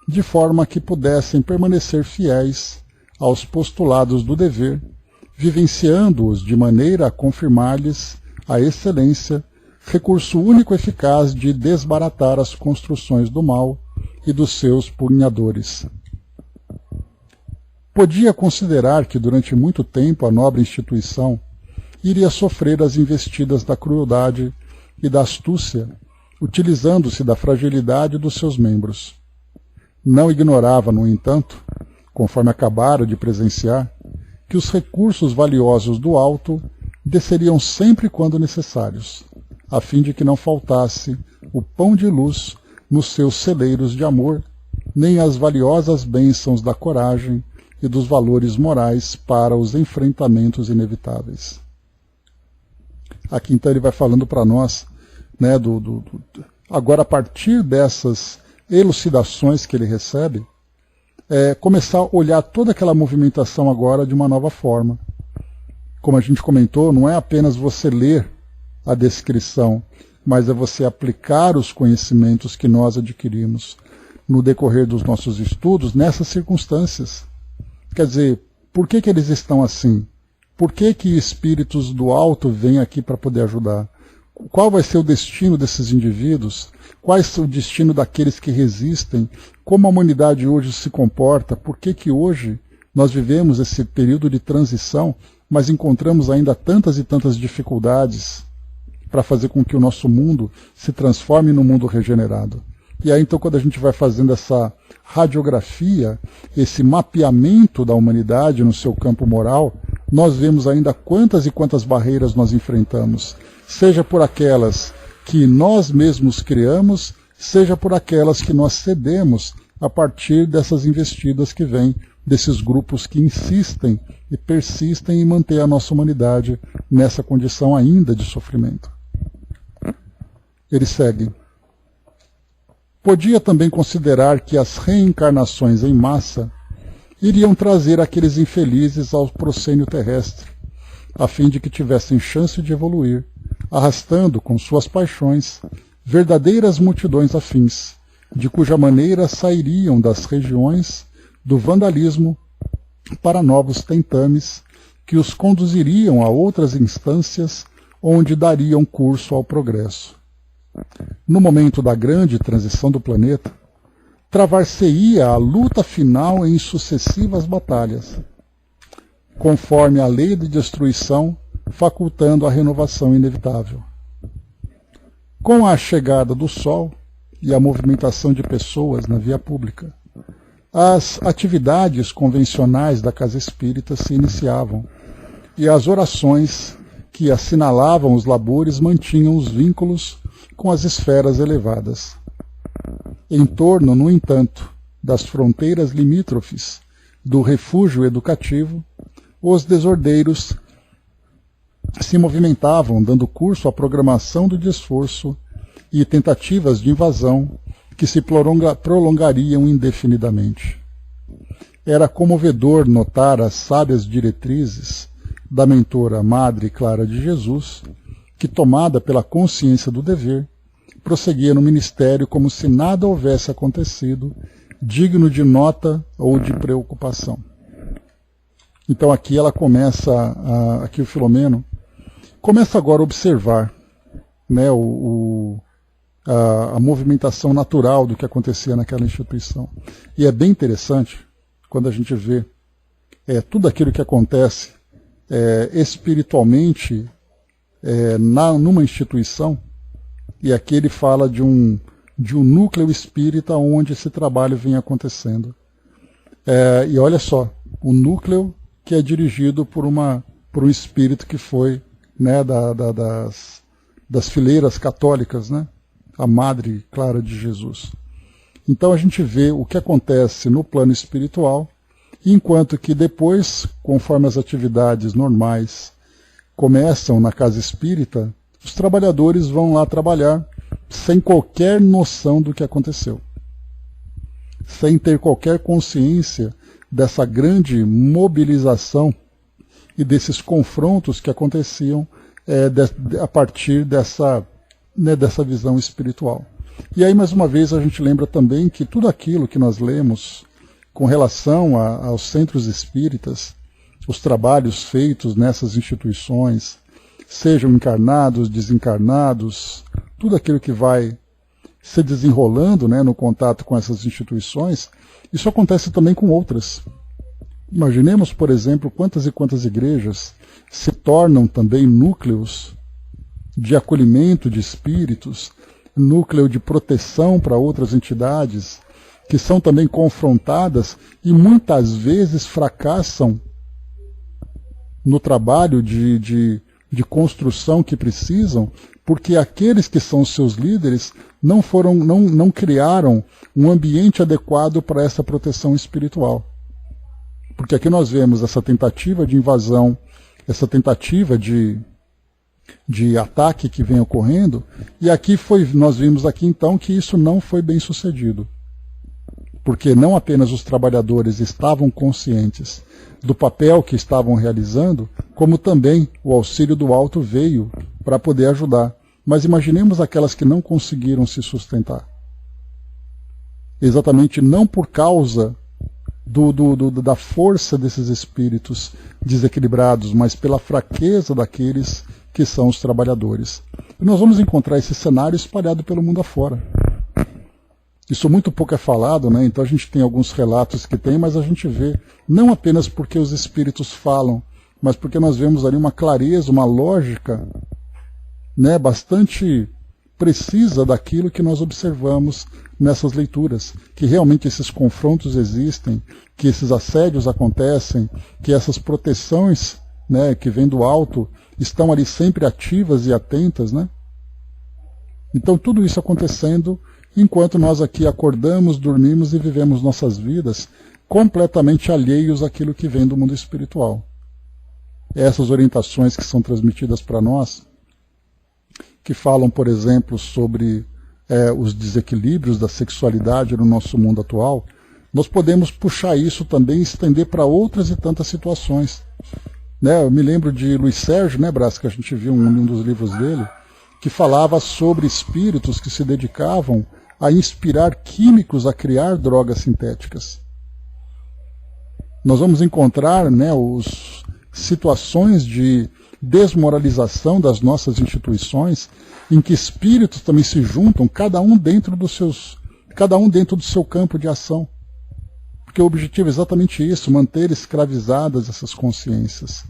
de forma que pudessem permanecer fiéis aos postulados do dever, vivenciando-os de maneira a confirmar-lhes a excelência, recurso único eficaz de desbaratar as construções do mal e dos seus punhadores. Podia considerar que durante muito tempo a nobre instituição iria sofrer as investidas da crueldade e da astúcia, utilizando-se da fragilidade dos seus membros. Não ignorava, no entanto, conforme acabara de presenciar, que os recursos valiosos do alto desceriam sempre quando necessários, a fim de que não faltasse o pão de luz nos seus celeiros de amor, nem as valiosas bênçãos da coragem e dos valores morais para os enfrentamentos inevitáveis. Aqui então ele vai falando para nós, né, agora a partir dessas elucidações que ele recebe, começar a olhar toda aquela movimentação agora de uma nova forma. Como a gente comentou, não é apenas você ler a descrição, mas é você aplicar os conhecimentos que nós adquirimos no decorrer dos nossos estudos nessas circunstâncias. Quer dizer, por que eles estão assim? Por que espíritos do alto vêm aqui para poder ajudar? Qual vai ser o destino desses indivíduos? Qual é o destino daqueles que resistem? Como a humanidade hoje se comporta? Por que hoje nós vivemos esse período de transição, mas encontramos ainda tantas e tantas dificuldades para fazer com que o nosso mundo se transforme num mundo regenerado? E aí então quando a gente vai fazendo essa radiografia, esse mapeamento da humanidade no seu campo moral, nós vemos ainda quantas e quantas barreiras nós enfrentamos, seja por aquelas que nós mesmos criamos, seja por aquelas que nós cedemos a partir dessas investidas que vêm desses grupos que insistem e persistem em manter a nossa humanidade nessa condição ainda de sofrimento. Ele segue. Podia também considerar que as reencarnações em massa iriam trazer aqueles infelizes ao proscênio terrestre, a fim de que tivessem chance de evoluir, arrastando com suas paixões verdadeiras multidões afins, de cuja maneira sairiam das regiões do vandalismo para novos tentames que os conduziriam a outras instâncias onde dariam curso ao progresso. No momento da grande transição do planeta, travar-se-ia a luta final em sucessivas batalhas, conforme a lei de destruição, facultando a renovação inevitável. Com a chegada do Sol e a movimentação de pessoas na via pública, as atividades convencionais da casa espírita se iniciavam, e as orações que assinalavam os labores mantinham os vínculos com as esferas elevadas. Em torno, no entanto, das fronteiras limítrofes do refúgio educativo, os desordeiros se movimentavam, dando curso à programação do desforço e tentativas de invasão que se prolongariam indefinidamente. era comovedor notar as sábias diretrizes da mentora Madre Clara de Jesus, que, tomada pela consciência do dever, prosseguia no ministério como se nada houvesse acontecido, digno de nota ou de preocupação. Então aqui ela começa, aqui o Filomeno, começa agora a observar, né, a movimentação natural do que acontecia naquela instituição. E é bem interessante quando a gente vê tudo aquilo que acontece espiritualmente numa instituição, e aqui ele fala de um núcleo espírita onde esse trabalho vem acontecendo. E olha só, o núcleo que é dirigido por um espírito que foi, né, das fileiras católicas, né, a Madre Clara de Jesus. Então a gente vê o que acontece no plano espiritual, enquanto que depois, conforme as atividades normais começam na casa espírita, os trabalhadores vão lá trabalhar sem qualquer noção do que aconteceu, sem ter qualquer consciência dessa grande mobilização e desses confrontos que aconteciam a partir dessa visão espiritual. E aí, mais uma vez, a gente lembra também que tudo aquilo que nós lemos com relação aos centros espíritas, os trabalhos feitos nessas instituições, sejam encarnados, desencarnados, tudo aquilo que vai se desenrolando, né, no contato com essas instituições, isso acontece também com outras. Imaginemos, por exemplo, quantas e quantas igrejas se tornam também núcleos de acolhimento de espíritos, núcleo de proteção para outras entidades, que são também confrontadas e muitas vezes fracassam no trabalho de construção que precisam, porque aqueles que são seus líderes não criaram um ambiente adequado para essa proteção espiritual. Porque aqui nós vemos essa tentativa de invasão, essa tentativa de ataque que vem ocorrendo, e aqui nós vimos aqui então que isso não foi bem sucedido. Porque não apenas os trabalhadores estavam conscientes do papel que estavam realizando, como também o auxílio do alto veio para poder ajudar. Mas imaginemos aquelas que não conseguiram se sustentar. Exatamente não por causa da força desses espíritos desequilibrados, mas pela fraqueza daqueles que são os trabalhadores. E nós vamos encontrar esse cenário espalhado pelo mundo afora. Isso muito pouco é falado, né? Então a gente tem alguns relatos que tem, mas a gente vê, não apenas porque os espíritos falam, mas porque nós vemos ali uma clareza, uma lógica, né, bastante precisa daquilo que nós observamos nessas leituras, que realmente esses confrontos existem, que esses assédios acontecem, que essas proteções, né, que vêm do alto estão ali sempre ativas e atentas, né? Então tudo isso acontecendo enquanto nós aqui acordamos, dormimos e vivemos nossas vidas completamente alheios àquilo que vem do mundo espiritual. Essas orientações que são transmitidas para nós, que falam, por exemplo, sobre os desequilíbrios da sexualidade no nosso mundo atual, nós podemos puxar isso também e estender para outras e tantas situações. Né, eu me lembro de Luiz Sérgio, né, Brás, que a gente viu em um dos livros dele, que falava sobre espíritos que se dedicavam a inspirar químicos a criar drogas sintéticas. Nós vamos encontrar, né, situações de desmoralização das nossas instituições, em que espíritos também se juntam, cada um dentro do seu campo de ação. Porque o objetivo é exatamente isso, manter escravizadas essas consciências,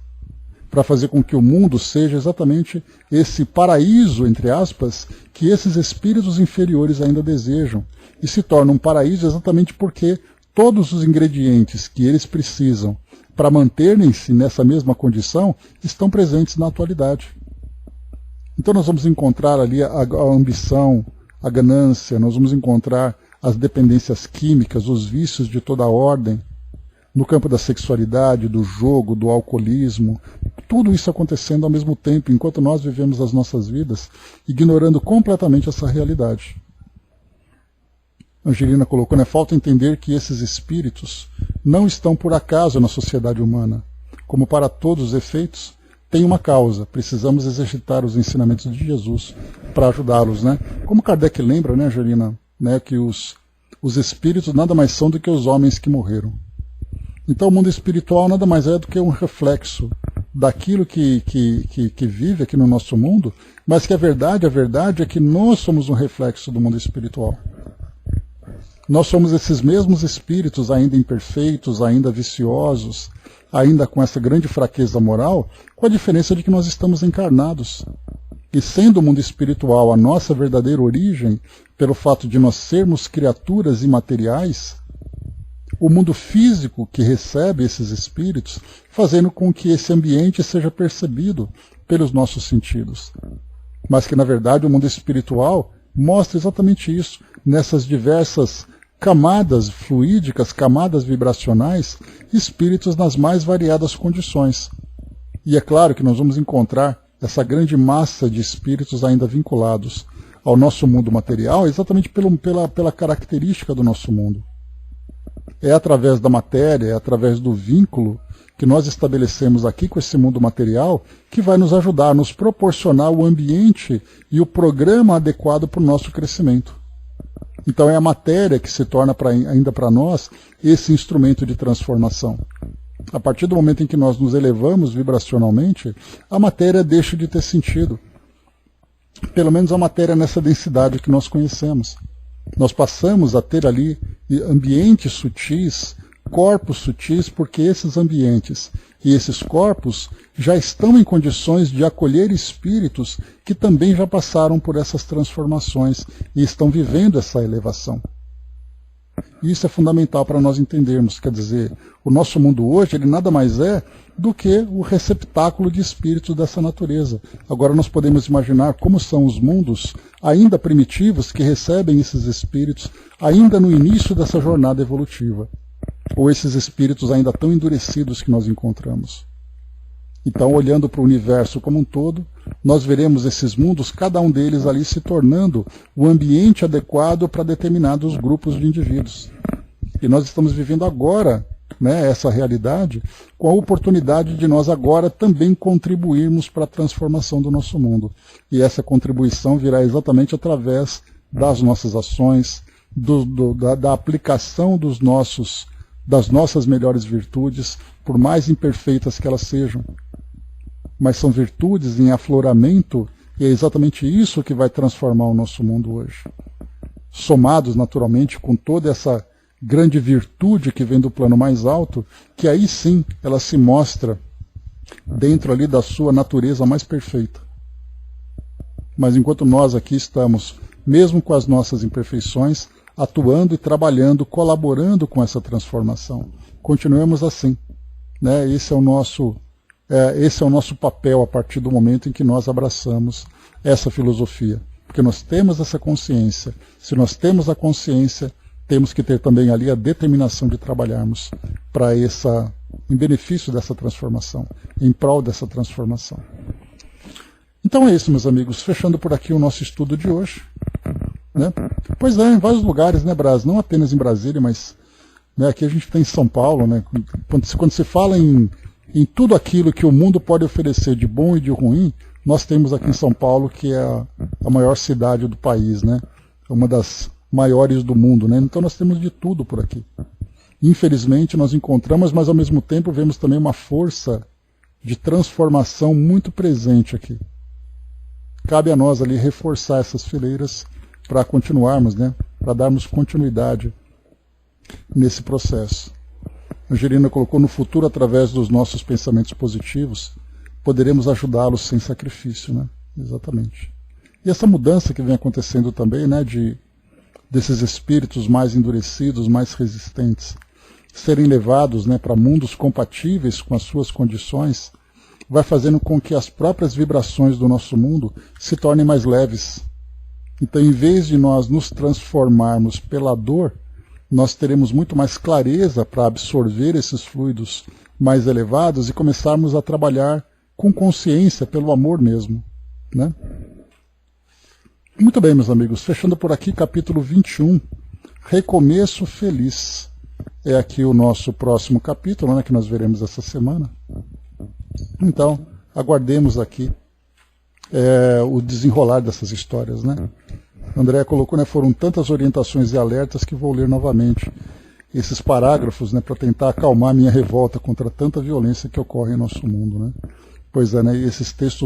para fazer com que o mundo seja exatamente esse paraíso, entre aspas, que esses espíritos inferiores ainda desejam. E se torna um paraíso exatamente porque todos os ingredientes que eles precisam para manterem-se nessa mesma condição estão presentes na atualidade. Então nós vamos encontrar ali a ambição, a ganância, nós vamos encontrar as dependências químicas, os vícios de toda a ordem, no campo da sexualidade, do jogo, do alcoolismo, tudo isso acontecendo ao mesmo tempo, enquanto nós vivemos as nossas vidas, ignorando completamente essa realidade. Angelina colocou, né? Falta entender que esses espíritos não estão por acaso na sociedade humana. Como para todos os efeitos, tem uma causa. Precisamos exercitar os ensinamentos de Jesus para ajudá-los, né? Como Kardec lembra, né, Angelina, né, que os espíritos nada mais são do que os homens que morreram. Então o mundo espiritual nada mais é do que um reflexo daquilo que vive aqui no nosso mundo, mas que a verdade é que nós somos um reflexo do mundo espiritual. Nós somos esses mesmos espíritos ainda imperfeitos, ainda viciosos, ainda com essa grande fraqueza moral, com a diferença de que nós estamos encarnados. E sendo o mundo espiritual a nossa verdadeira origem, pelo fato de nós sermos criaturas imateriais, o mundo físico que recebe esses espíritos, fazendo com que esse ambiente seja percebido pelos nossos sentidos. Mas que, na verdade, o mundo espiritual mostra exatamente isso, nessas diversas camadas fluídicas, camadas vibracionais, espíritos nas mais variadas condições. E é claro que nós vamos encontrar essa grande massa de espíritos ainda vinculados ao nosso mundo material, exatamente pela característica do nosso mundo. É através da matéria, é através do vínculo que nós estabelecemos aqui com esse mundo material que vai nos ajudar a nos proporcionar o ambiente e o programa adequado para o nosso crescimento. Então é a matéria que se torna ainda para nós esse instrumento de transformação. A partir do momento em que nós nos elevamos vibracionalmente, a matéria deixa de ter sentido. Pelo menos a matéria nessa densidade que nós conhecemos. Nós passamos a ter ali ambientes sutis, corpos sutis, porque esses ambientes e esses corpos já estão em condições de acolher espíritos que também já passaram por essas transformações e estão vivendo essa elevação. Isso é fundamental para nós entendermos, quer dizer, o nosso mundo hoje ele nada mais é do que o receptáculo de espíritos dessa natureza. Agora nós podemos imaginar como são os mundos ainda primitivos que recebem esses espíritos ainda no início dessa jornada evolutiva, ou esses espíritos ainda tão endurecidos que nós encontramos. Então, olhando para o universo como um todo, nós veremos esses mundos, cada um deles ali se tornando o ambiente adequado para determinados grupos de indivíduos. E nós estamos vivendo agora, né, essa realidade, com a oportunidade de nós agora também contribuirmos para a transformação do nosso mundo. E essa contribuição virá exatamente através das nossas ações, da aplicação das nossas melhores virtudes, por mais imperfeitas que elas sejam. Mas são virtudes em afloramento, e é exatamente isso que vai transformar o nosso mundo hoje. Somados, naturalmente, com toda essa grande virtude que vem do plano mais alto, que aí sim ela se mostra dentro ali da sua natureza mais perfeita. Mas enquanto nós aqui estamos, mesmo com as nossas imperfeições, atuando e trabalhando, colaborando com essa transformação. Continuemos assim, né? Esse é o nosso papel a partir do momento em que nós abraçamos essa filosofia. Porque nós temos essa consciência. Se nós temos a consciência, temos que ter também ali a determinação de trabalharmos em benefício dessa transformação, em prol dessa transformação. Então é isso, meus amigos. Fechando por aqui o nosso estudo de hoje. Né? Pois é, em vários lugares, né, Brás? Não apenas em Brasília, mas né, aqui a gente tem em São Paulo, né? Quando se fala em tudo aquilo que o mundo pode oferecer de bom e de ruim, nós temos aqui em São Paulo, que é a maior cidade do país, né? Uma das maiores do mundo, né? Então nós temos de tudo por aqui. Infelizmente nós encontramos, mas ao mesmo tempo vemos também uma força de transformação muito presente aqui. Cabe a nós ali reforçar essas fileiras para continuarmos, né? Para darmos continuidade nesse processo. Angelina colocou: no futuro, através dos nossos pensamentos positivos, poderemos ajudá-los sem sacrifício, né? Exatamente. E essa mudança que vem acontecendo também, né, desses espíritos mais endurecidos, mais resistentes, serem levados, né, para mundos compatíveis com as suas condições, vai fazendo com que as próprias vibrações do nosso mundo se tornem mais leves. Então, em vez de nós nos transformarmos pela dor, nós teremos muito mais clareza para absorver esses fluidos mais elevados e começarmos a trabalhar com consciência, pelo amor mesmo, né? Muito bem, meus amigos, fechando por aqui capítulo 21, Recomeço Feliz. É aqui o nosso próximo capítulo, né, que nós veremos essa semana. Então, aguardemos aqui o desenrolar dessas histórias, né? André colocou, né, foram tantas orientações e alertas que vou ler novamente esses parágrafos, né, para tentar acalmar minha revolta contra tanta violência que ocorre em nosso mundo, né? Pois é, né, esses textos